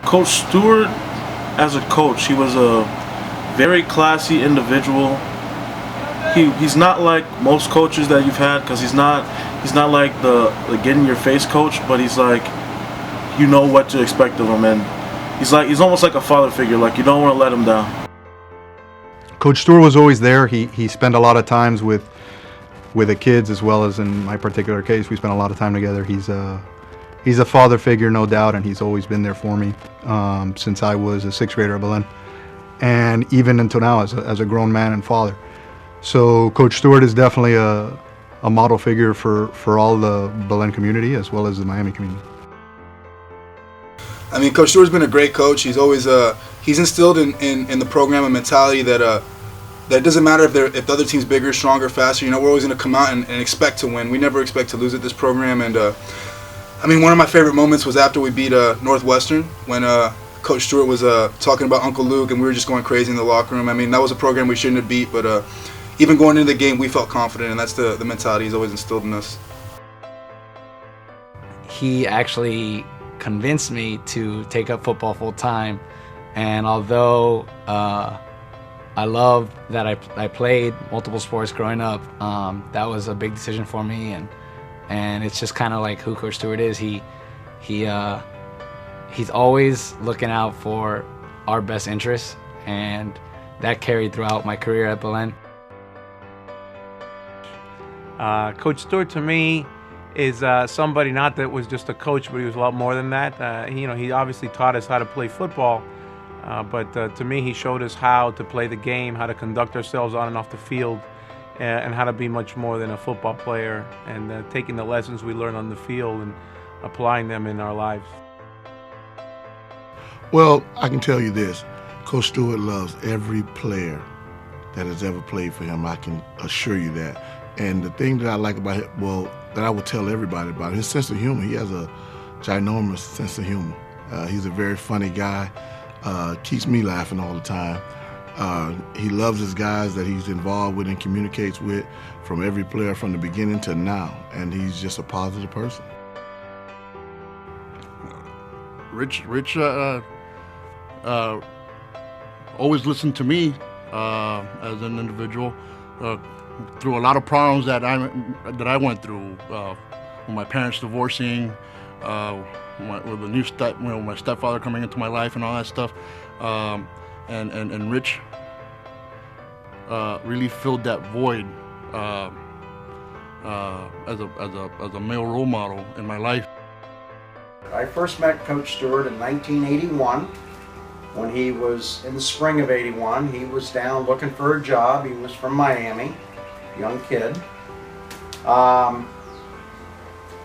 Coach Stewart, as a coach, he was a very classy individual. He's not like most coaches that you've had, because he's not like the get in your face coach, but he's like, you know what to expect of him, and he's almost like a father figure. Like, you don't want to let him down. Coach Stuart was always there. He spent a lot of times with the kids, as well as in my particular case, we spent a lot of time together. He's a father figure, no doubt, and he's always been there for me since I was a sixth grader at Belen, and even until now as a grown man and father. So Coach Stewart is definitely a model figure for all the Belen community as well as the Miami community. I mean, Coach Stewart's been a great coach. He's always he's instilled in the program a mentality that it doesn't matter if the other team's bigger, stronger, faster. You know, we're always going to come out and expect to win. We never expect to lose at this program. And I mean, one of my favorite moments was after we beat Northwestern, when Coach Stewart was talking about Uncle Luke, and we were just going crazy in the locker room. I mean, that was a program we shouldn't have beat, but even going into the game, we felt confident, and that's the mentality he's always instilled in us. He actually convinced me to take up football full time, and although I love that I played multiple sports growing up, that was a big decision for me, and it's just kind of like who Coach Stewart is. He's always looking out for our best interests, and that carried throughout my career at Belen. Coach Stuart, to me, is somebody not that was just a coach, but he was a lot more than that. He obviously taught us how to play football, but to me, he showed us how to play the game, how to conduct ourselves on and off the field, and how to be much more than a football player, and taking the lessons we learned on the field and applying them in our lives. Well, I can tell you this. Coach Stewart loves every player that has ever played for him. I can assure you that. And the thing that I like about him, well, that I would tell everybody about, his sense of humor. He has a ginormous sense of humor. He's a very funny guy, keeps me laughing all the time. He loves his guys that he's involved with and communicates with, from every player from the beginning to now, and he's just a positive person. Rich always listened to me as an individual. Through a lot of problems that I went through, with my parents divorcing, with my stepfather coming into my life and all that stuff, and Rich really filled that void as a male role model in my life. I first met Coach Stewart in 1981. When he was in the spring of '81, he was down looking for a job. He was from Miami. Young kid.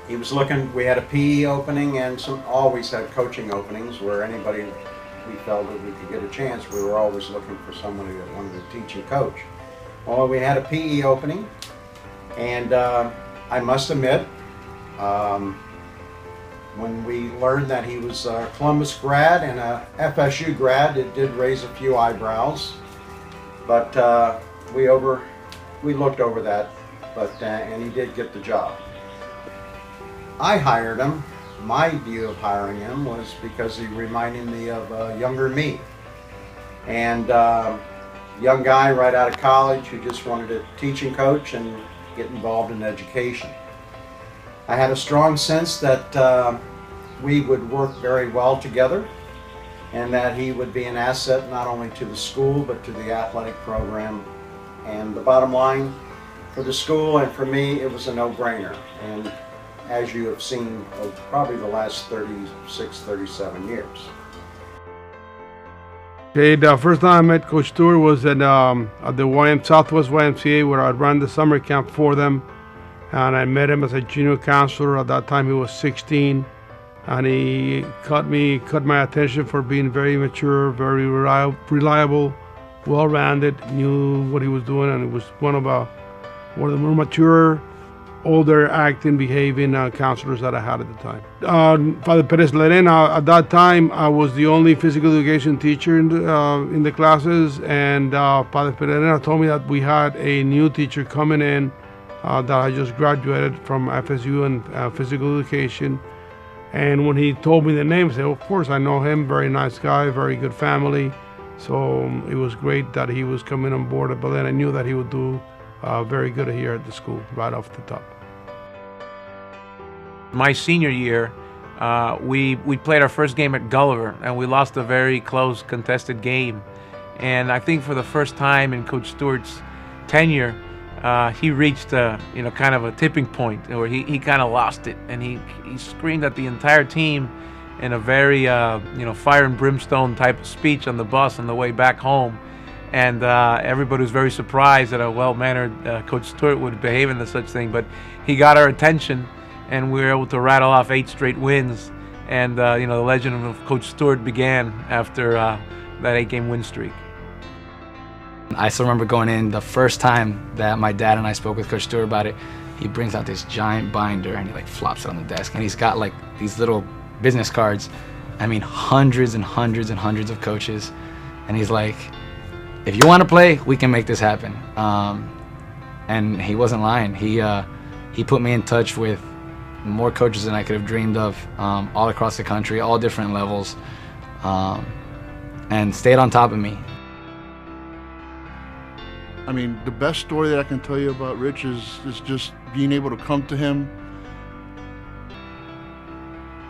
He was looking, we had a PE opening and always had coaching openings where anybody we felt that we could get a chance. We were always looking for somebody that wanted to teach and coach. Well, we had a PE opening, and I must admit, when we learned that he was a Columbus grad and a FSU grad, it did raise a few eyebrows, but we looked over that, and he did get the job. I hired him. My view of hiring him was because he reminded me of younger me. And young guy right out of college who just wanted to teach and coach and get involved in education. I had a strong sense that we would work very well together, and that he would be an asset not only to the school but to the athletic program. And the bottom line, for the school and for me, it was a no-brainer. And as you have seen, probably the last 36, 37 years. Okay, the first time I met Coach Stewart was at the Southwest YMCA, where I ran the summer camp for them. And I met him as a junior counselor. At that time, he was 16. And he caught my attention for being very mature, very reliable, well-rounded, knew what he was doing, and it was one of the more mature, older, acting, behaving counselors that I had at the time. Father Perez Lerena, at that time, I was the only physical education teacher in the classes, and Father Perez Lerena told me that we had a new teacher coming in that I just graduated from FSU in physical education, And when he told me the name, I said, of course I know him, very nice guy, very good family. So it was great that he was coming on board at Belen. I knew that he would do very good here at the school, right off the top. My senior year, we played our first game at Gulliver, and we lost a very close, contested game. And I think for the first time in Coach Stewart's tenure, he reached kind of a tipping point where he kind of lost it, and he screamed at the entire team in a very fire and brimstone type of speech on the bus on the way back home. And everybody was very surprised that a well-mannered Coach Stewart would behave in such thing, but he got our attention, and we were able to rattle off 8 straight wins. And the legend of Coach Stewart began after that 8-game win streak. I still remember going in the first time that my dad and I spoke with Coach Stewart about it. He brings out this giant binder and he flops it on the desk, and he's got these little business cards. I mean, hundreds and hundreds and hundreds of coaches, and he's like, if you want to play, we can make this happen. And he wasn't lying. He put me in touch with more coaches than I could have dreamed of, all across the country, all different levels, and stayed on top of me. I mean, the best story that I can tell you about Rich is just being able to come to him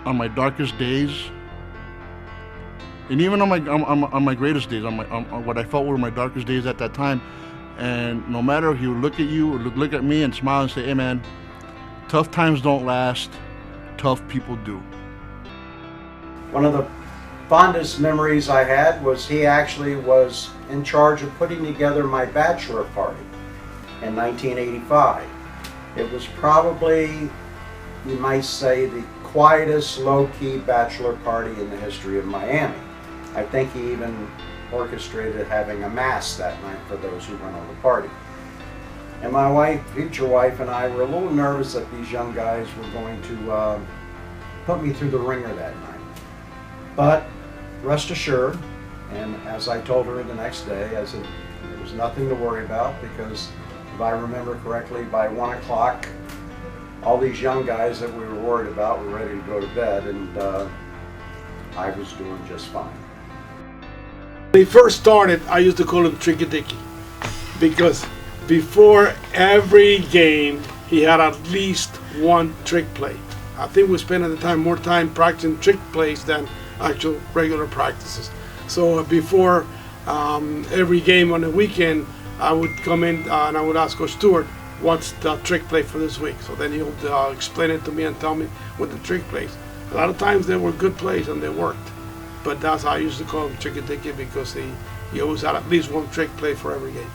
on my darkest days, and even on my greatest days, on what I felt were my darkest days at that time. And no matter if he would look at you or look at me and smile and say, "Hey man, tough times don't last, tough people do." One of the fondest memories I had was he actually was in charge of putting together my bachelor party in 1985. It was probably, you might say, the quietest, low-key bachelor party in the history of Miami. I think he even orchestrated having a mass that night for those who went on the party. And my wife, future wife, and I were a little nervous that these young guys were going to put me through the ringer that night. But rest assured, and as I told her the next day, I said there was nothing to worry about, because if I remember correctly, by 1 o'clock, all these young guys that we were worried about were ready to go to bed, and I was doing just fine. When he first started, I used to call him Tricky Dicky, because before every game, he had at least one trick play. I think we spent at the time more time practicing trick plays than actual regular practices. So before every game on the weekend, I would come in and I would ask Coach Stewart, what's the trick play for this week? So then he'll explain it to me and tell me what the trick plays. A lot of times they were good plays and they worked. But that's how I used to call him Tricky Dicky, because he always had at least one trick play for every game.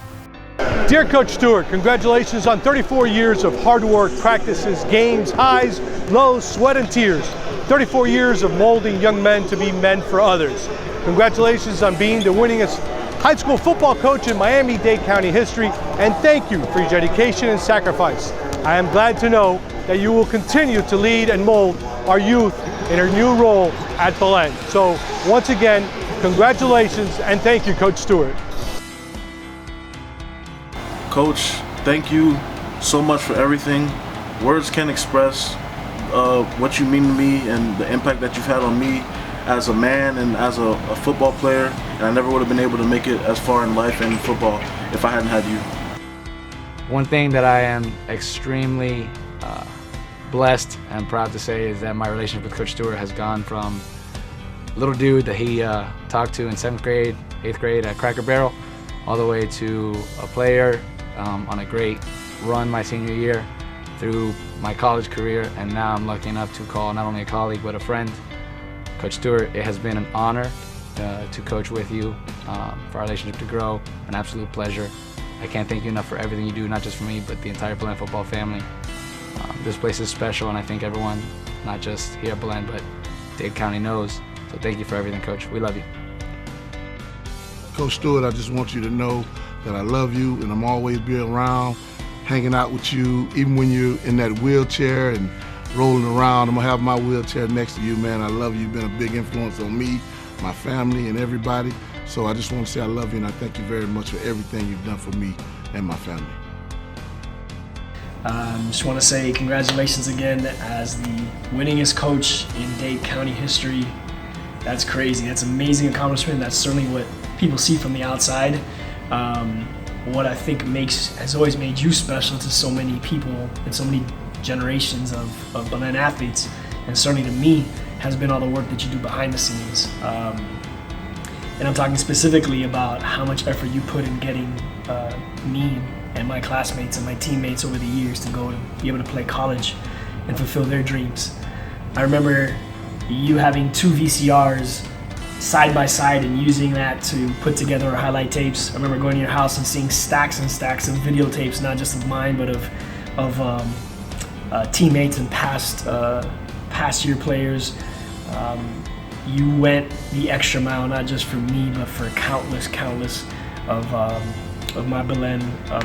Dear Coach Stewart, congratulations on 34 years of hard work, practices, games, highs, lows, sweat and tears. 34 years of molding young men to be men for others. Congratulations on being the winningest high school football coach in Miami-Dade County history, and thank you for your dedication and sacrifice. I am glad to know that you will continue to lead and mold our youth in a new role at Belen. So once again, congratulations and thank you, Coach Stewart. Coach, thank you so much for everything. Words can't express what you mean to me and the impact that you've had on me as a man and as a football player. And I never would have been able to make it as far in life and in football if I hadn't had you. One thing that I am extremely blessed and proud to say is that my relationship with Coach Stewart has gone from little dude that he talked to in 7th grade, 8th grade at Cracker Barrel, all the way to a player on a great run my senior year, through my college career, and now I'm lucky enough to call not only a colleague but a friend. Coach Stewart, it has been an honor to coach with you, for our relationship to grow, an absolute pleasure. I can't thank you enough for everything you do, not just for me, but the entire Belen football family. This place is special, and I think everyone, not just here at Belen, but Dade County knows. So thank you for everything, Coach. We love you. Coach Stewart, I just want you to know that I love you, and I'm always be around, hanging out with you, even when you're in that wheelchair and rolling around. I'm gonna have my wheelchair next to you, man. I love you. You've been a big influence on me, my family, and everybody. So I just want to say I love you, and I thank you very much for everything you've done for me and my family. Just want to say congratulations again as the winningest coach in Dade County history. That's crazy. That's an amazing accomplishment. That's certainly what people see from the outside. What I think has always made you special to so many people and so many generations of Belen athletes, and certainly to me, has been all the work that you do behind the scenes. And I'm talking specifically about how much effort you put in getting me and my classmates and my teammates over the years to go to be able to play college and fulfill their dreams. I remember you having 2 VCRs side by side and using that to put together our highlight tapes. I remember going to your house and seeing stacks and stacks of videotapes, not just of mine, but of teammates and past year players. You went the extra mile, not just for me, but for countless of my Belen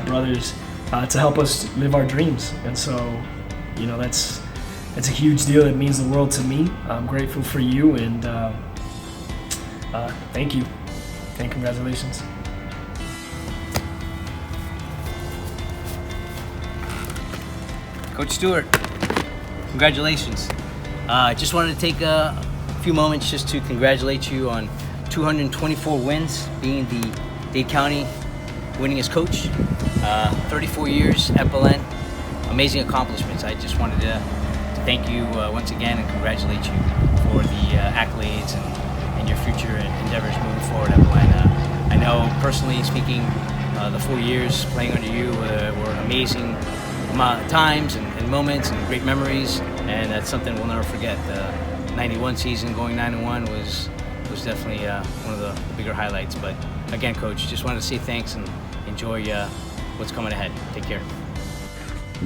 brothers to help us live our dreams. And so, you know, that's a huge deal. It means the world to me. I'm grateful for you, and thank you, and congratulations. Coach Stuart, congratulations. I just wanted to take a few moments just to congratulate you on 224 wins, being the Dade County winningest coach, 34 years at Belen. Amazing accomplishments. I just wanted to thank you once again and congratulate you for the accolades and your future endeavors moving forward at Belen. I know personally speaking, the 4 years playing under you were amazing times and moments and great memories, and that's something we'll never forget. The 91 season going 9-1 was definitely one of the bigger highlights. But again, Coach, just wanted to say thanks and enjoy what's coming ahead. Take care.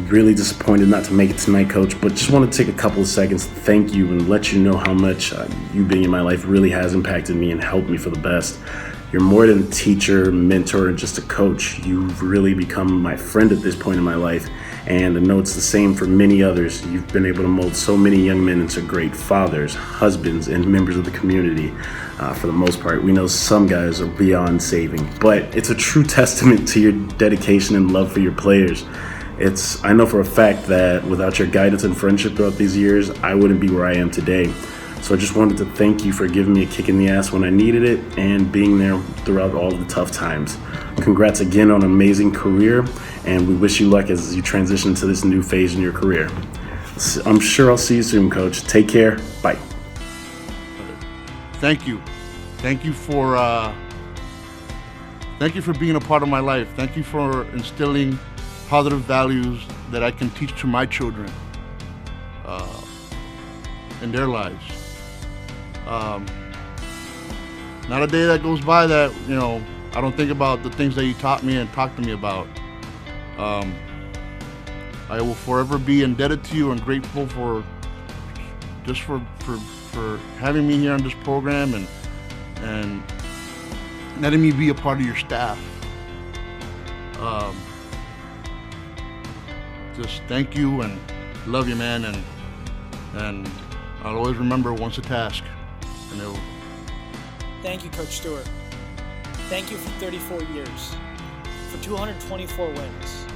Really disappointed not to make it tonight, Coach, but just want to take a couple of seconds to thank you and let you know how much you being in my life really has impacted me and helped me for the best. You're more than a teacher, mentor, and just a coach. You've really become my friend at this point in my life, and I know it's the same for many others. You've been able to mold so many young men into great fathers, husbands, and members of the community. For the most part, we know some guys are beyond saving, but it's a true testament to your dedication and love for your players. I know for a fact that without your guidance and friendship throughout these years, I wouldn't be where I am today. So I just wanted to thank you for giving me a kick in the ass when I needed it and being there throughout all of the tough times. Congrats again on an amazing career, and we wish you luck as you transition to this new phase in your career. I'm sure I'll see you soon, Coach. Take care. Bye. Thank you. Thank you for being a part of my life. Thank you for instilling positive values that I can teach to my children in their lives. Not a day that goes by that, I don't think about the things that you taught me and talked to me about. I will forever be indebted to you and grateful for having me here on this program and letting me be a part of your staff. Just thank you and love you, man, and I'll always remember once a task. Thank you, Coach Stuart. Thank you for 34 years, for 224 wins.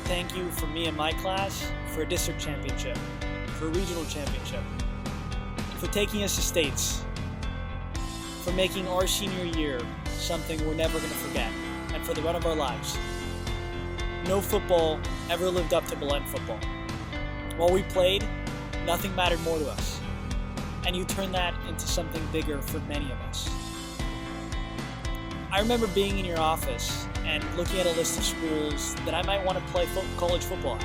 Thank you for me and my class, for a district championship, for a regional championship, for taking us to states, for making our senior year something we're never going to forget, and for the run of our lives. No football ever lived up to Belen football. While we played, nothing mattered more to us. And you turned that into something bigger for many of us. I remember being in your office and looking at a list of schools that I might want to play college football at.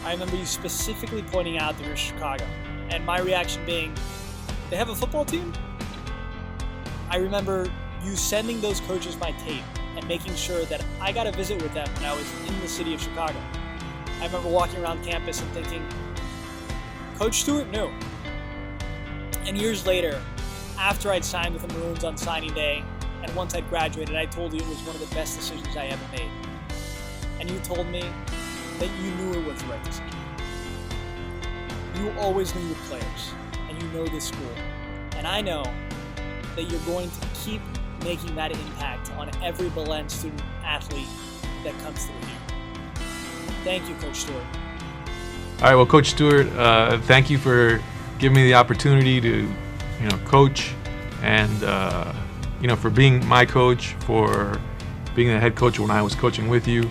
I remember you specifically pointing out that you're Chicago, and my reaction being, they have a football team? I remember you sending those coaches my tape and making sure that I got a visit with them when I was in the city of Chicago. I remember walking around campus and thinking, Coach Stuart knew. And years later, after I'd signed with the Maroons on signing day, and once I'd graduated, I told you it was one of the best decisions I ever made. And you told me that you knew it was the right decision. You always knew your players, and you know this school. And I know that you're going to keep making that impact on every Belen student athlete that comes through here. Thank you, Coach Stuart. All right, well, Coach Stuart, thank you for giving me the opportunity to, coach, and for being my coach, for being the head coach when I was coaching with you,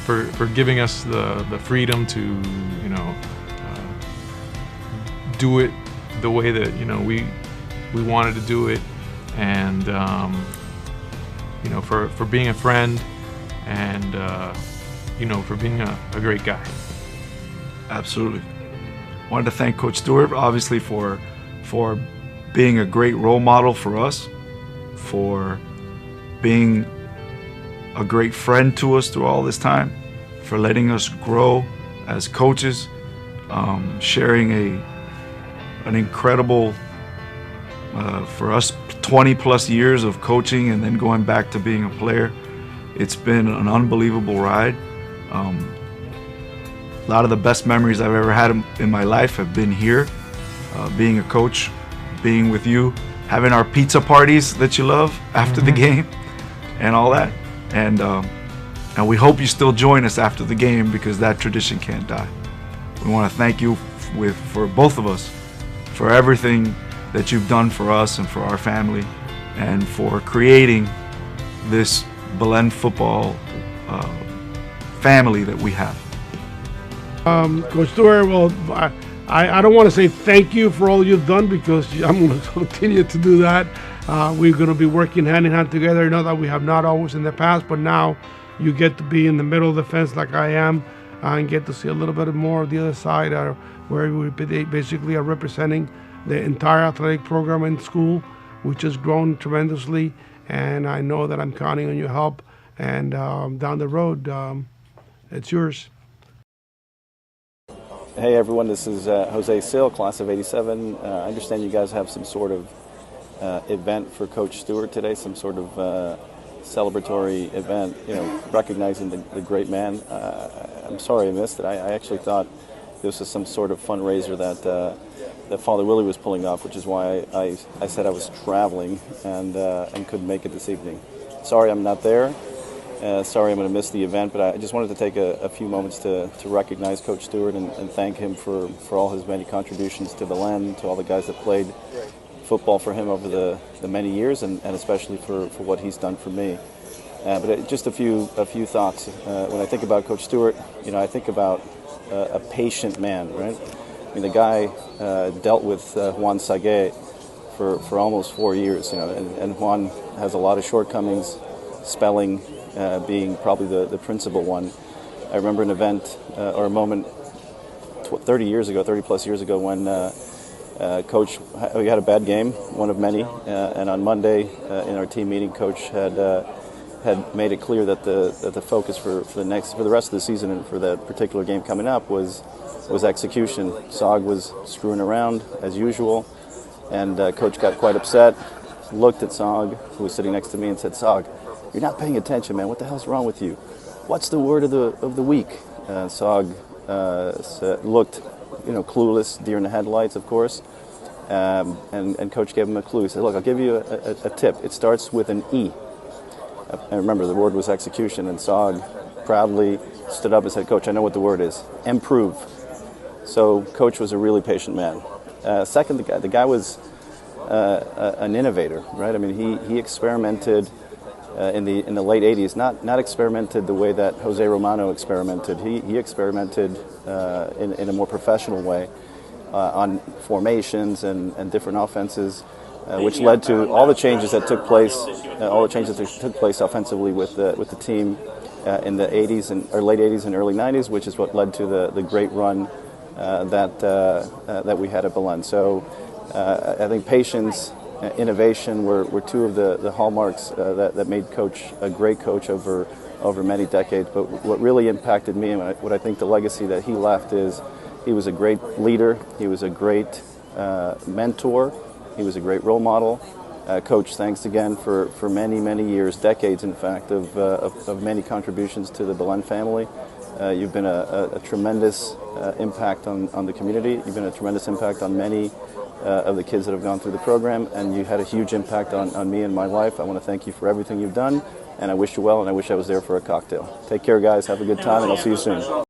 for giving us the freedom to, do it the way that we wanted to do it, and for being a friend, and for being a great guy. Absolutely. Wanted to thank Coach Stuart, obviously, for being a great role model for us, for being a great friend to us through all this time, for letting us grow as coaches, sharing an incredible, for us, 20 plus years of coaching and then going back to being a player. It's been an unbelievable ride. A lot of the best memories I've ever had in my life have been here, being a coach, being with you, having our pizza parties that you love after the game and all that. And we hope you still join us after the game, because that tradition can't die. We want to thank you for both of us for everything that you've done for us and for our family, and for creating this Belen football family that we have. Coach Stuart, well, I don't want to say thank you for all you've done, because I'm going to continue to do that. We're going to be working hand in hand together. I know that we have not always in the past, but now you get to be in the middle of the fence like I am, and get to see a little bit more of the other side, where we basically are representing the entire athletic program in school, which has grown tremendously. And I know that I'm counting on your help, and down the road, it's yours. Hey everyone, this is Jose Sil, class of '87. I understand you guys have some sort of event for Coach Stuart today, some sort of celebratory event, recognizing the great man. I'm sorry I missed it. I actually thought this was some sort of fundraiser that Father Willie was pulling off, which is why I said I was traveling and couldn't make it this evening. Sorry I'm not there. Sorry I'm going to miss the event, but I just wanted to take a few moments to recognize Coach Stuart and thank him for all his many contributions to Belen, to all the guys that played football for him over the many years, and especially for what he's done for me. But just a few thoughts. When I think about Coach Stuart, I think about a patient man, right? I mean, the guy dealt with Juan Saguet for almost 4 years, and Juan has a lot of shortcomings, spelling being probably the principal one. I remember an event or a moment 30 plus years ago when Coach, we had a bad game, one of many, and on Monday in our team meeting, Coach had made it clear that the focus for the rest of the season and for that particular game coming up was execution. Sog was screwing around as usual, and Coach got quite upset, looked at Sog, who was sitting next to me, and said, "Sog, you're not paying attention, man. What the hell's wrong with you? What's the word of the week?" Sog looked, clueless, deer in the headlights, of course. And Coach gave him a clue. He said, "Look, I'll give you a tip. It starts with an E." And remember, the word was execution. And Sog proudly stood up and said, "Coach, I know what the word is. Improve." So Coach was a really patient man. Second, the guy was an innovator, right? I mean, he experimented in the late '80s. Not experimented the way that Jose Romano experimented. He experimented in a more professional way on formations and different offenses, which led to all the changes that took place. Offensively with the team in the '80s or late '80s and early '90s, which is what led to the great run that we had at Belen. So I think patience, innovation were two of the hallmarks that made Coach a great coach over many decades. But what really impacted me and what I think the legacy that he left is he was a great leader. He was a great mentor. He was a great role model. Coach, thanks again for many, many years, decades in fact, of many contributions to the Belen family. You've been a tremendous impact on the community. You've been a tremendous impact on many of the kids that have gone through the program, and you had a huge impact on me and my life. I want to thank you for everything you've done, and I wish you well, and I wish I was there for a cocktail. Take care, guys. Have a good time, and I'll see you soon.